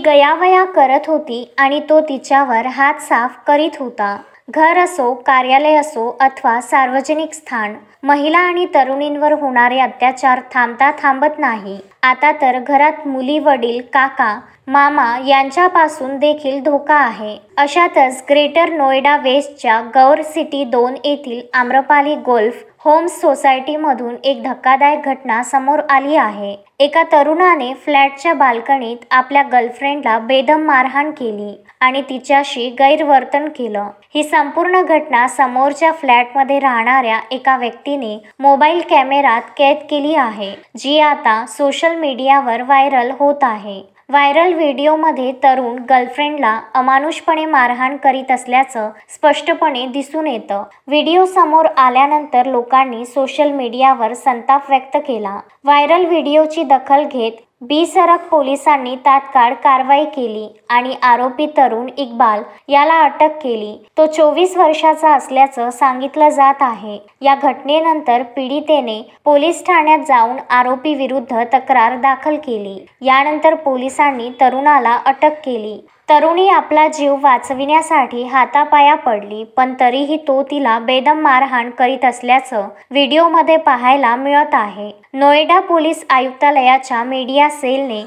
गयावया करत होती आणि तो तिच्यावर हात साफ करीत होता। घर असो, कार्यालय असो अथवा सार्वजनिक स्थान, महिला आणि तरुणींवर होणारे अत्याचार थांबता थांबत नाही। आता तर घरात मुली, वडील, काका, मामा यांच्यापासून देखील धोका आहे। अशातच ग्रेटर नोएडा वेस्टच्या गौर सिटी 2 येथील आम्रपाली गोल्फ होम्स सोसायटीमधून एक धक्कादायक घटना समोर आली आहे। एका तरुणाने फ्लॅटच्या बाल्कनीत आपल्या गर्लफ्रेंडला बेदम मारहाण केली आणि तिच्याशी गैरवर्तन केलं। ही संपूर्ण घटना समोरच्या फ्लॅटमध्ये राहणाऱ्या एका व्यक्तीने मोबाईल कॅमेऱ्यात कैद केली आहे, जी आता सोशल मीडियावर व्हायरल होत आहे। व्हायरल व्हिडिओमध्ये तरुण गर्लफ्रेंडला अमानुषपणे मारहाण करीत असल्याचं स्पष्टपणे दिसून येतं। व्हिडिओ समोर आल्यानंतर लोकांनी सोशल मीडियावर संताप व्यक्त केला। व्हायरल व्हिडिओची दखल घेत बिसरक पोलिसांनी तात्काळ कारवाई केली आणि आरोपी तरुण इक्बाल याला अटक केली। तो 24 वर्षाचा असल्याचं सांगितलं जात आहे। या घटनेनंतर पीडितेने पोलीस ठाण्यात जाऊन आरोपी विरुद्ध तक्रार दाखल केली। यानंतर पोलिसांनी तरुणाला अटक केली। तरुणी आपला जीव वाचविण्यासाठी हातापाया पडली, पण तरीही तो तिला बेदम मारहाण करीत असल्याचं व्हिडिओमध्ये पाहायला मिळत आहे। नोएडा पोलीस आयुक्तालयाच्या मीडिया सेलने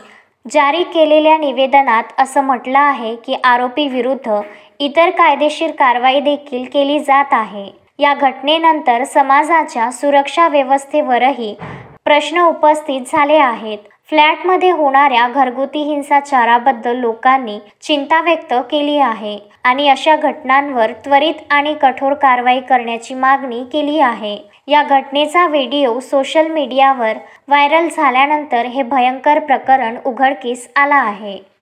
जारी केलेल्या निवेदनात असं म्हटलं आहे की आरोपी विरुद्ध इतर कायदेशीर कारवाई देखील केली जात आहे। या घटनेनंतर समाजाच्या सुरक्षा व्यवस्थेवरही प्रश्न उपस्थित झाले आहेत। फ्लॅटमध्ये होणाऱ्या घरगुती हिंसाचाराबद्दल लोकांनी चिंता व्यक्त केली आहे आणि अशा घटनांवर त्वरित आणि कठोर कारवाई करण्याची मागणी केली आहे। या घटनेचा व्हिडिओ सोशल मीडियावर व्हायरल झाल्यानंतर हे भयंकर प्रकरण उघडकीस आलं आहे।